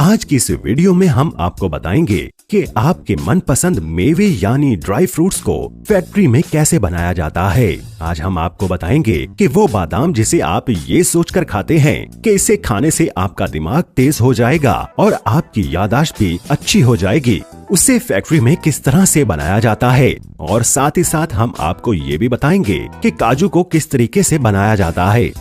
आज की इस वीडियो में हम आपको बताएंगे कि आपके मनपसंद मेवे यानी ड्राई फ्रूट्स को फैक्ट्री में कैसे बनाया जाता है। आज हम आपको बताएंगे कि वो बादाम जिसे आप ये सोचकर खाते हैं कि इसे खाने से आपका दिमाग तेज हो जाएगा और आपकी याददाश्त भी अच्छी हो जाएगी, उसे फैक्ट्री में किस तरह से बनाया जाता है। और साथ ही साथ हम आपको ये भी बताएंगे कि काजू को किस तरीके से बनाया जाता है।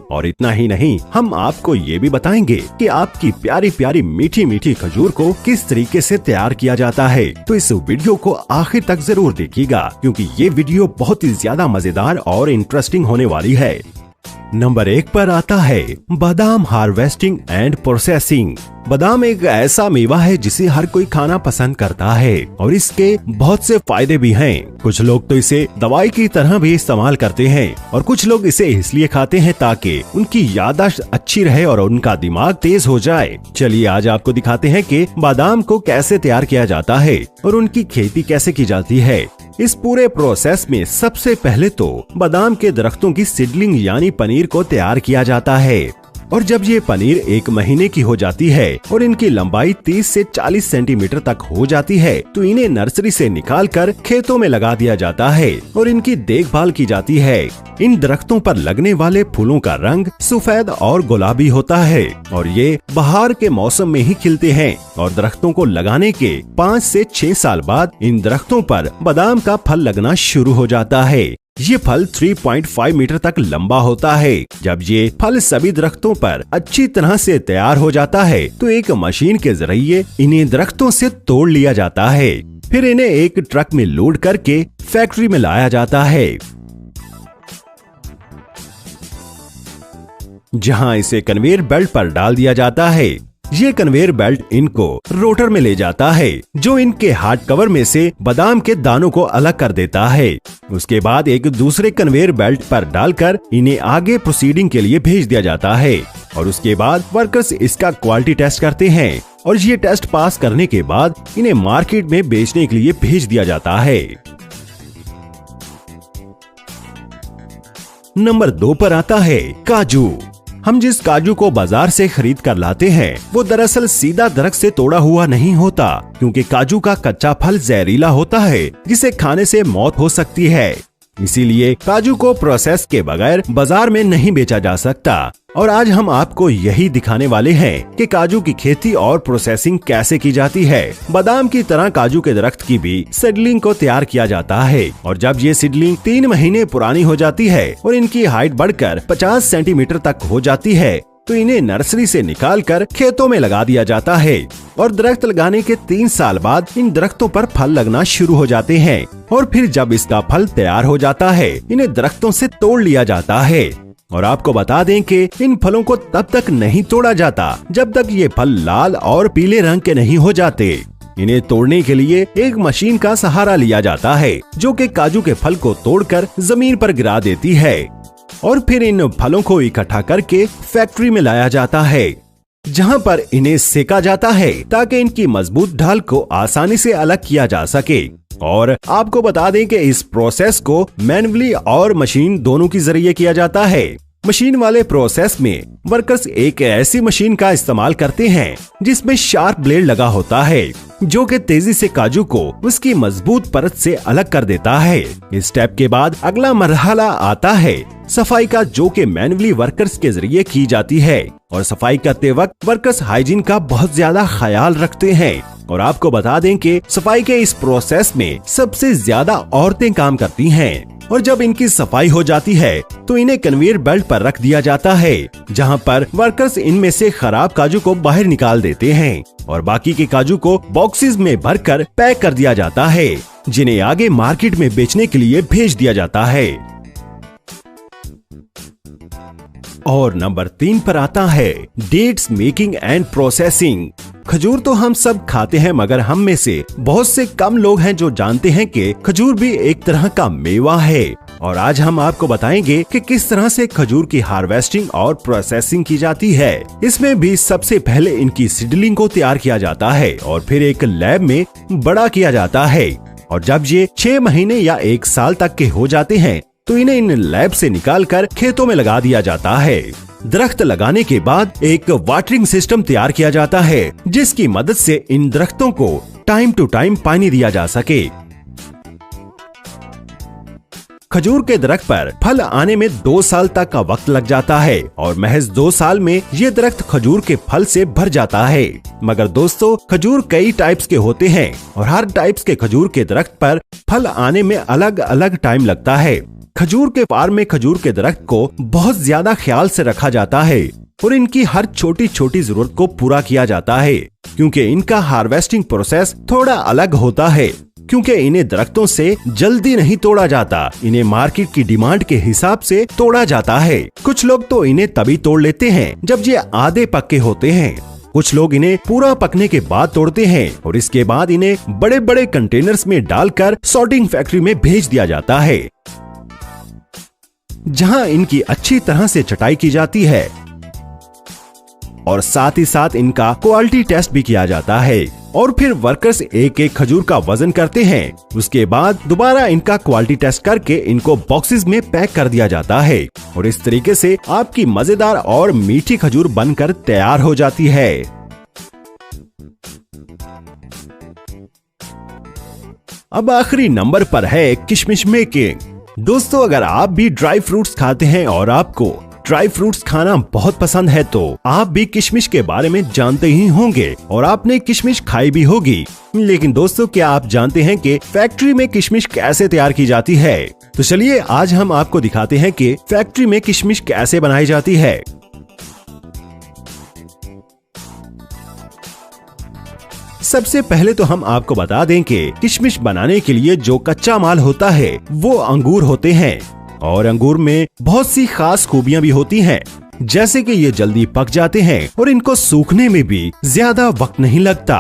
और इतना ही नहीं, हम आपको ये भी बताएंगे कि आपकी प्यारी प्यारी मीठी मीठी खजूर को किस तरीके से तैयार किया जाता है। तो इस वीडियो को आखिर तक जरूर देखिएगा, क्योंकि ये वीडियो बहुत ही ज्यादा मजेदार और इंटरेस्टिंग होने वाली है। नंबर 1 पर आता है बादाम हार्वेस्टिंग एंड प्रोसेसिंग। बादाम एक ऐसा मेवा है जिसे हर कोई खाना पसंद करता है और इसके बहुत से फायदे भी हैं। कुछ लोग तो इसे दवाई की तरह भी इस्तेमाल करते हैं और कुछ लोग इसे इसलिए खाते हैं ताकि उनकी याददाश्त अच्छी रहे और उनका दिमाग तेज हो जाए। चलिए आज आपको दिखाते हैं कि बादाम को कैसे तैयार किया जाता है और उनकी खेती कैसे की जाती है। इस पूरे प्रोसेस में सबसे पहले तो बादाम के दरख्तों की सीडलिंग यानी पनीर को तैयार किया जाता है। और जब ये पनीर 1 महीने की हो जाती है और इनकी लंबाई 30 से 40 सेंटीमीटर तक हो जाती है तो इन्हें नर्सरी से निकालकर खेतों में लगा दिया जाता है और इनकी देखभाल की जाती है। इन दरख्तों पर लगने वाले फूलों का रंग सफेद और गुलाबी होता है और ये बहार के मौसम में ही खिलते हैं। और दरख्तों को लगाने के 5 से 6 साल बाद इन दरख्तों पर बादाम का फल लगना शुरू हो जाता है। ये फल 3.5 मीटर तक लंबा होता है। जब ये फल सभी दरख्तों पर अच्छी तरह से तैयार हो जाता है तो एक मशीन के जरिए इन्हें दरख्तों से तोड़ लिया जाता है। फिर इन्हें एक ट्रक में लोड करके फैक्ट्री में लाया जाता है, जहां इसे कन्वेयर बेल्ट पर डाल दिया जाता है। ये कन्वेयर बेल्ट इनको रोटर में ले जाता है, जो इनके हार्ड कवर में से बादाम के दानों को अलग कर देता है। उसके बाद एक दूसरे कन्वेयर बेल्ट पर डालकर इन्हें आगे प्रोसीडिंग के लिए भेज दिया जाता है। और उसके बाद वर्कर्स इसका क्वालिटी टेस्ट करते हैं और ये टेस्ट पास करने के बाद इन्हें मार्केट में बेचने के लिए भेज दिया जाता है। नंबर 2 पर आता है काजू। हम जिस काजू को बाजार से खरीद कर लाते हैं वो दरअसल सीधा दरख्त से तोड़ा हुआ नहीं होता, क्योंकि काजू का कच्चा फल जहरीला होता है जिसे खाने से मौत हो सकती है। इसीलिए काजू को प्रोसेस के बगैर बाजार में नहीं बेचा जा सकता। और आज हम आपको यही दिखाने वाले हैं कि काजू की खेती और प्रोसेसिंग कैसे की जाती है। बादाम की तरह काजू के दरख्त की भी सीडलिंग को तैयार किया जाता है और जब ये सीडलिंग 3 महीने पुरानी हो जाती है और इनकी हाइट बढ़कर 50 सेंटीमीटर तक हो जाती है तो इन्हें नर्सरी से निकालकर खेतों में लगा दिया जाता है। और दरख्त लगाने के 3 साल बाद इन दरख्तों पर फल लगना शुरू हो जाते हैं और फिर जब इसका फल तैयार हो जाता है इन्हें दरख्तों से तोड़ लिया जाता है। और आपको बता दें कि इन फलों को तब तक नहीं तोड़ा जाता जब तक ये फल लाल और पीले रंग के नहीं हो जाते। इन्हें तोड़ने के लिए एक मशीन का सहारा लिया जाता है, जो कि काजू के फल को तोड़कर जमीन पर गिरा देती है। और फिर इन फलों को इकट्ठा करके फैक्ट्री में लाया जाता है, जहां पर इन्हें सेका जाता है ताकि इनकी मजबूत ढाल को आसानी से अलग किया जा सके। और आपको बता दें कि इस प्रोसेस को मैनुअली और मशीन दोनों के जरिए किया जाता है। मशीन वाले प्रोसेस में वर्कर्स एक ऐसी मशीन का इस्तेमाल करते हैं जिसमें शार्प ब्लेड लगा होता है, जो कि तेजी से काजू को उसकी मजबूत परत से अलग कर देता है। इस स्टेप के बाद अगला मरहला आता है सफाई का, जो कि मैनुअली वर्कर्स के जरिए की जाती है। और सफाई करते वक्त वर्कर्स हाइजीन का बहुत ज्यादा ख्याल रखते हैं। और आपको बता दें कि सफाई के इस प्रोसेस में सबसे ज्यादा औरतें काम करती हैं। और जब इनकी सफाई हो जाती है तो इन्हें कन्वेयर बेल्ट पर रख दिया जाता है, जहां पर वर्कर्स इनमें से खराब काजू को बाहर निकाल देते हैं और बाकी के काजू को बॉक्सेस में भरकर पैक कर दिया जाता है, जिन्हें आगे मार्केट में बेचने के लिए भेज दिया जाता है। और नंबर 3 पर आता है डेट्स मेकिंग एंड प्रोसेसिंग। खजूर तो हम सब खाते हैं, मगर हम में से बहुत से कम लोग हैं जो जानते हैं कि खजूर भी एक तरह का मेवा है। और आज हम आपको बताएंगे कि किस तरह से खजूर की हार्वेस्टिंग और प्रोसेसिंग की जाती है। इसमें भी सबसे पहले इनकी सीडलिंग को तैयार किया जाता है और फिर एक लैब में बड़ा किया जाता है। और जब ये 6 महीने या 1 साल तक के हो जाते हैं तो इन्हें इन लैब से निकालकर खेतों में लगा दिया जाता है। दरख्त लगाने के बाद एक वाटरिंग सिस्टम तैयार किया जाता है, जिसकी मदद से इन दरख्तों को टाइम टू टाइम पानी दिया जा सके। खजूर के दरख्त पर फल आने में 2 साल तक का वक्त लग जाता है और महज 2 साल में ये दरख्त खजूर के फल से भर जाता है। मगर दोस्तों, खजूर कई टाइप्स के होते हैं और हर टाइप्स के खजूर के दरख्त पर फल आने में अलग अलग टाइम लगता है। खजूर के फार्म में खजूर के दरख्त को बहुत ज्यादा ख्याल से रखा जाता है और इनकी हर छोटी छोटी जरूरत को पूरा किया जाता है, क्योंकि इनका हार्वेस्टिंग प्रोसेस थोड़ा अलग होता है। क्योंकि इन्हें दरख्तों से जल्दी नहीं तोड़ा जाता, इन्हें मार्केट की डिमांड के हिसाब से तोड़ा जाता है। कुछ लोग तो इन्हें तभी तोड़ लेते हैं जब ये आधे पक्के होते हैं। कुछ लोग इन्हें पूरा पकने के बाद तोड़ते हैं और इसके बाद इन्हें बड़े बड़े कंटेनर्स में डालकर सॉर्टिंग फैक्ट्री में भेज दिया जाता है, जहां इनकी अच्छी तरह से छटाई की जाती है और साथ ही साथ इनका क्वालिटी टेस्ट भी किया जाता है। और फिर वर्कर्स एक एक खजूर का वजन करते हैं। उसके बाद दोबारा इनका क्वालिटी टेस्ट करके इनको बॉक्सेस में पैक कर दिया जाता है और इस तरीके से आपकी मजेदार और मीठी खजूर बनकर तैयार हो जाती है। अब आखिरी नंबर पर है किशमिश मेकिंग। दोस्तों, अगर आप भी ड्राई फ्रूट्स खाते हैं और आपको ड्राई फ्रूट्स खाना बहुत पसंद है तो आप भी किशमिश के बारे में जानते ही होंगे और आपने किशमिश खाई भी होगी। लेकिन दोस्तों, क्या आप जानते हैं कि फैक्ट्री में किशमिश कैसे तैयार की जाती है? तो चलिए आज हम आपको दिखाते हैं कि फैक्ट्री में किशमिश कैसे बनाई जाती है। सबसे पहले तो हम आपको बता दें कि किशमिश बनाने के लिए जो कच्चा माल होता है वो अंगूर होते हैं और अंगूर में बहुत सी खास खूबियां भी होती हैं, जैसे कि ये जल्दी पक जाते हैं और इनको सूखने में भी ज्यादा वक्त नहीं लगता।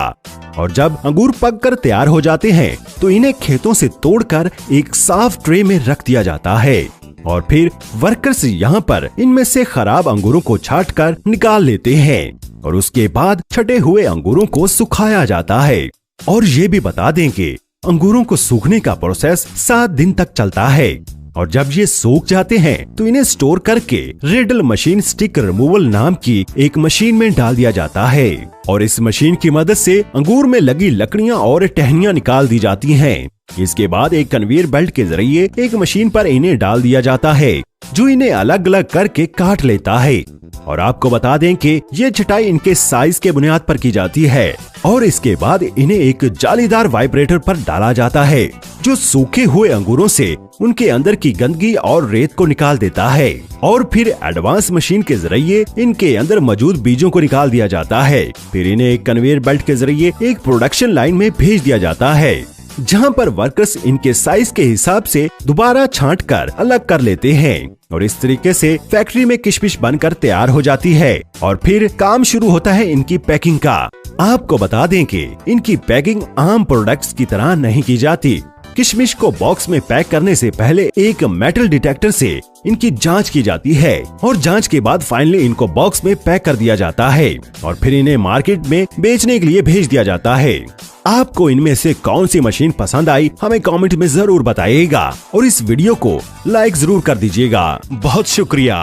और जब अंगूर पक कर तैयार हो जाते हैं तो इन्हें खेतों से तोड़कर एक साफ ट्रे में रख दिया जाता है और फिर वर्कर्स यहाँ पर इनमें से खराब अंगूरों को छांटकर निकाल लेते हैं और उसके बाद छटे हुए अंगूरों को सुखाया जाता है। और ये भी बता दें कि अंगूरों को सूखने का प्रोसेस 7 दिन तक चलता है और जब ये सूख जाते हैं तो इन्हें स्टोर करके रेडल मशीन स्टिक रिमूवल नाम की एक मशीन में डाल दिया जाता है और इस मशीन की मदद से अंगूर में लगी लकड़ियां और टहनियां निकाल दी जाती हैं। इसके बाद एक कन्वेयर बेल्ट के जरिए एक मशीन पर इन्हें डाल दिया जाता है, जो इन्हें अलग अलग करके काट लेता है। और आपको बता दें कि ये छटाई इनके साइज के बुनियाद पर की जाती है और इसके बाद इन्हें एक जालीदार वाइब्रेटर पर डाला जाता है, जो सूखे हुए अंगूरों से उनके अंदर की गंदगी और रेत को निकाल देता है। और फिर एडवांस मशीन के जरिए इनके अंदर मौजूद बीजों को निकाल दिया जाता है। फिर इन्हें एक कन्वेयर बेल्ट के जरिए एक प्रोडक्शन लाइन में भेज दिया जाता है, जहां पर वर्कर्स इनके साइज के हिसाब से दोबारा छांटकर अलग कर लेते हैं और इस तरीके से फैक्ट्री में किशमिश बनकर तैयार हो जाती है। और फिर काम शुरू होता है इनकी पैकिंग का। आपको बता दें कि इनकी पैकिंग आम प्रोडक्ट्स की तरह नहीं की जाती। किशमिश को बॉक्स में पैक करने से पहले एक मेटल डिटेक्टर से इनकी जांच की जाती है और जांच के बाद फाइनली इनको बॉक्स में पैक कर दिया जाता है और फिर इन्हें मार्केट में बेचने के लिए भेज दिया जाता है। आपको इनमें से कौन सी मशीन पसंद आई हमें कमेंट में जरूर बताइएगा और इस वीडियो को लाइक जरूर कर दीजिएगा। बहुत शुक्रिया।